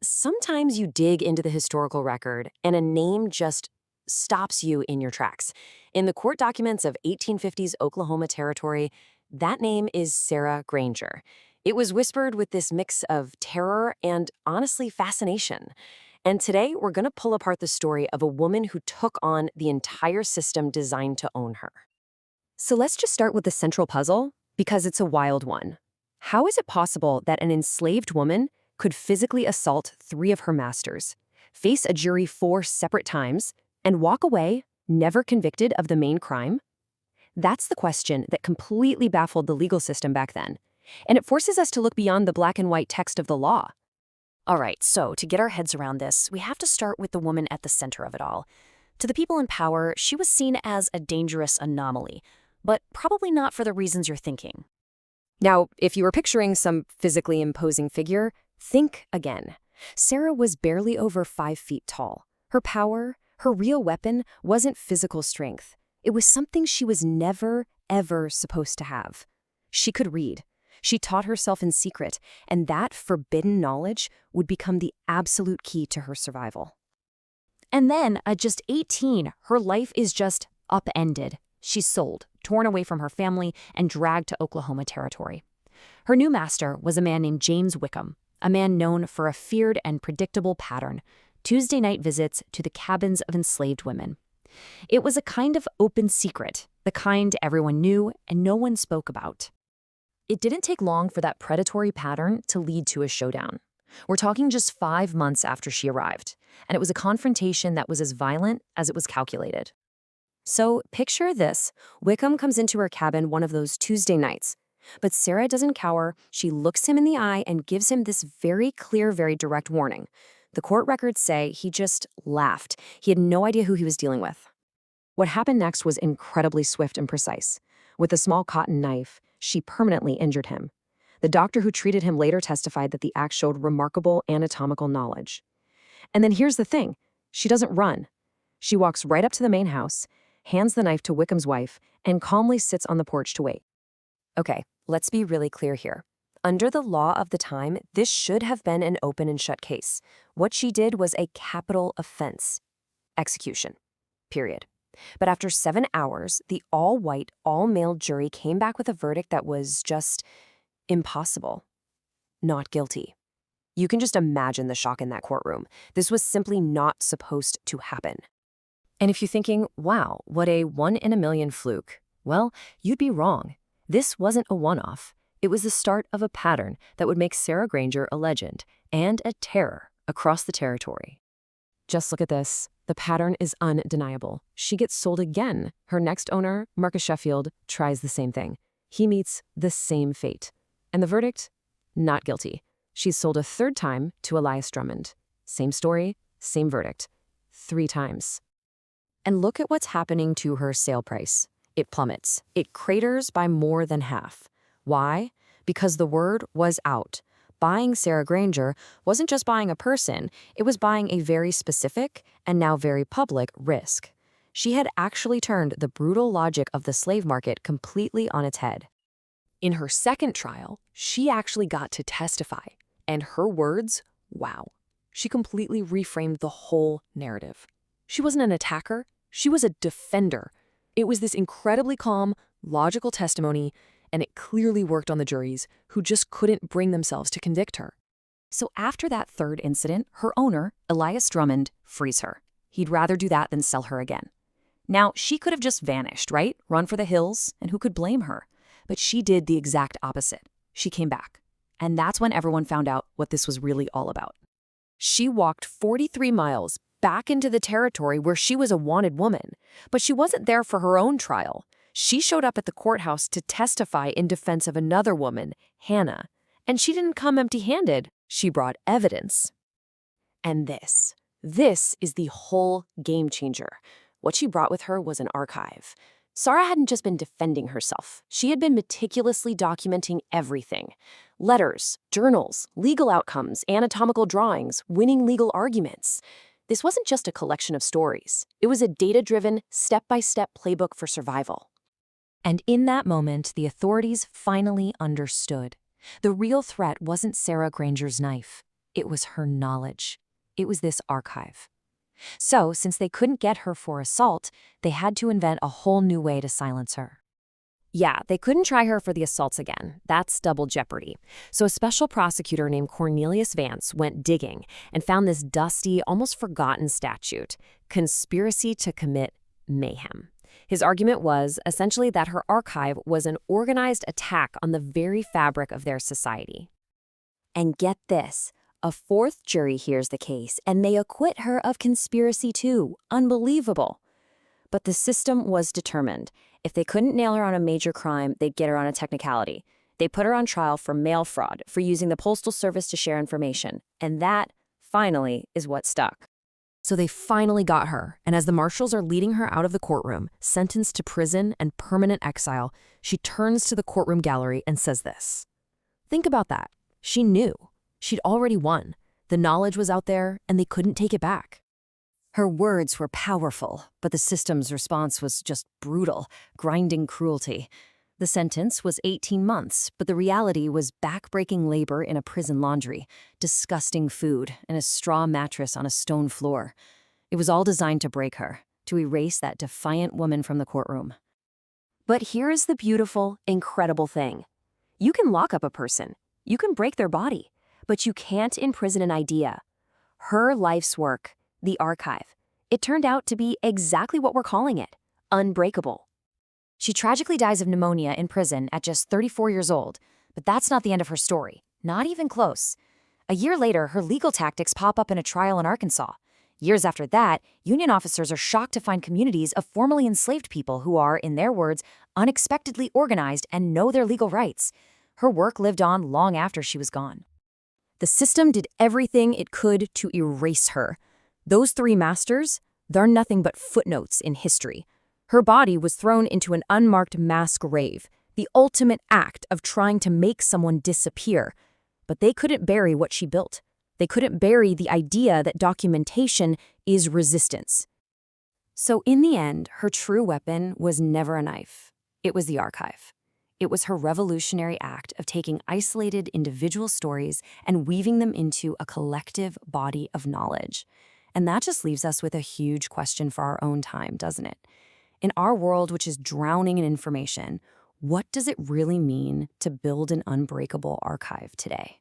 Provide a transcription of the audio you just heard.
Sometimes you dig into the historical record and a name just stops you in your tracks. In the court documents of 1850s Oklahoma Territory, that name is Sarah Granger. It was whispered with this mix of terror and, honestly, fascination. And today, we're going to pull apart the story of a woman who took on the entire system designed to own her. So let's just start with the central puzzle, because it's a wild one. How is it possible that an enslaved woman could physically assault three of her masters, face a jury four separate times, and walk away, never convicted of the main crime? That's the question that completely baffled the legal system back then. And it forces us to look beyond the black and white text of the law. All right, so to get our heads around this, we have to start with the woman at the center of it all. To the people in power, she was seen as a dangerous anomaly, but probably not for the reasons you're thinking. Now, if you were picturing some physically imposing figure, think again. Sarah was barely over 5 feet tall. Her power, her real weapon, wasn't physical strength. It was something she was never, ever supposed to have. She could read. She taught herself in secret, and that forbidden knowledge would become the absolute key to her survival. And then, at just 18, her life is just upended. She's sold, torn away from her family, and dragged to Oklahoma Territory. Her new master was a man named James Wickham, a man known for a feared and predictable pattern: Tuesday night visits to the cabins of enslaved women. It was a kind of open secret, the kind everyone knew and no one spoke about. It didn't take long for that predatory pattern to lead to a showdown. We're talking just 5 months after she arrived, and it was a confrontation that was as violent as it was calculated. So picture this. Wickham comes into her cabin one of those Tuesday nights. But Sarah doesn't cower. She looks him in the eye and gives him this very clear, very direct warning. The court records say he just laughed. He had no idea who he was dealing with. What happened next was incredibly swift and precise. With a small cotton knife, she permanently injured him. The doctor who treated him later testified that the axe showed remarkable anatomical knowledge. And then here's the thing. She doesn't run. She walks right up to the main house, hands the knife to Wickham's wife, and calmly sits on the porch to wait. Okay, let's be really clear here. Under the law of the time, this should have been an open and shut case. What she did was a capital offense. Execution. Period. But after 7 hours, the all-white, all-male jury came back with a verdict that was just impossible. Not guilty. You can just imagine the shock in that courtroom. This was simply not supposed to happen. And if you're thinking, wow, what a 1 in a million fluke, well, you'd be wrong. This wasn't a one-off. It was the start of a pattern that would make Sarah Granger a legend and a terror across the territory. Just look at this. The pattern is undeniable. She gets sold again. Her next owner, Marcus Sheffield, tries the same thing. He meets the same fate. And the verdict? Not guilty. She's sold a third time to Elias Drummond. Same story, same verdict. 3 times. And look at what's happening to her sale price. It plummets. It craters by more than half. Why? Because the word was out. Buying Sarah Granger wasn't just buying a person, it was buying a very specific and now very public risk. She had actually turned the brutal logic of the slave market completely on its head. In her second trial, she actually got to testify. And her words, wow. She completely reframed the whole narrative. She wasn't an attacker, she was a defender. It was this incredibly calm, logical testimony, and it clearly worked on the juries, who just couldn't bring themselves to convict her. So after that third incident, her owner, Elias Drummond, frees her. He'd rather do that than sell her again. Now, she could have just vanished, right? Run for the hills, and who could blame her? But she did the exact opposite. She came back. And that's when everyone found out what this was really all about. She walked 43 miles back into the territory where she was a wanted woman. But she wasn't there for her own trial. She showed up at the courthouse to testify in defense of another woman, Hannah. And she didn't come empty-handed. She brought evidence. And this is the whole game changer. What she brought with her was an archive. Sarah hadn't just been defending herself. She had been meticulously documenting everything. Letters, journals, legal outcomes, anatomical drawings, winning legal arguments. This wasn't just a collection of stories. It was a data-driven, step-by-step playbook for survival. And in that moment, the authorities finally understood. The real threat wasn't Sarah Granger's knife. It was her knowledge. It was this archive. So, since they couldn't get her for assault, they had to invent a whole new way to silence her. Yeah, they couldn't try her for the assaults again. That's double jeopardy. So a special prosecutor named Cornelius Vance went digging and found this dusty, almost forgotten statute, conspiracy to commit mayhem. His argument was essentially that her archive was an organized attack on the very fabric of their society. And get this, a fourth jury hears the case, and they acquit her of conspiracy too. Unbelievable. But the system was determined. If they couldn't nail her on a major crime, they'd get her on a technicality. They put her on trial for mail fraud, for using the Postal Service to share information. And that, finally, is what stuck. So they finally got her, and as the marshals are leading her out of the courtroom, sentenced to prison and permanent exile, she turns to the courtroom gallery and says this. Think about that. She knew. She'd already won. The knowledge was out there, and they couldn't take it back. Her words were powerful, but the system's response was just brutal, grinding cruelty. The sentence was 18 months, but the reality was back-breaking labor in a prison laundry, disgusting food, and a straw mattress on a stone floor. It was all designed to break her, to erase that defiant woman from the courtroom. But here is the beautiful, incredible thing. You can lock up a person. You can break their body. But you can't imprison an idea. Her life's work, the archive, it turned out to be exactly what we're calling it, unbreakable. She tragically dies of pneumonia in prison at just 34 years old, but that's not the end of her story. Not even close. A year later, her legal tactics pop up in a trial in Arkansas. Years after that, Union officers are shocked to find communities of formerly enslaved people who are, in their words, unexpectedly organized and know their legal rights. Her work lived on long after she was gone. The system did everything it could to erase her. Those three masters, they're nothing but footnotes in history. Her body was thrown into an unmarked mass grave, the ultimate act of trying to make someone disappear. But they couldn't bury what she built. They couldn't bury the idea that documentation is resistance. So in the end, her true weapon was never a knife. It was the archive. It was her revolutionary act of taking isolated individual stories and weaving them into a collective body of knowledge. And that just leaves us with a huge question for our own time, doesn't it? In our world, which is drowning in information, what does it really mean to build an unbreakable archive today?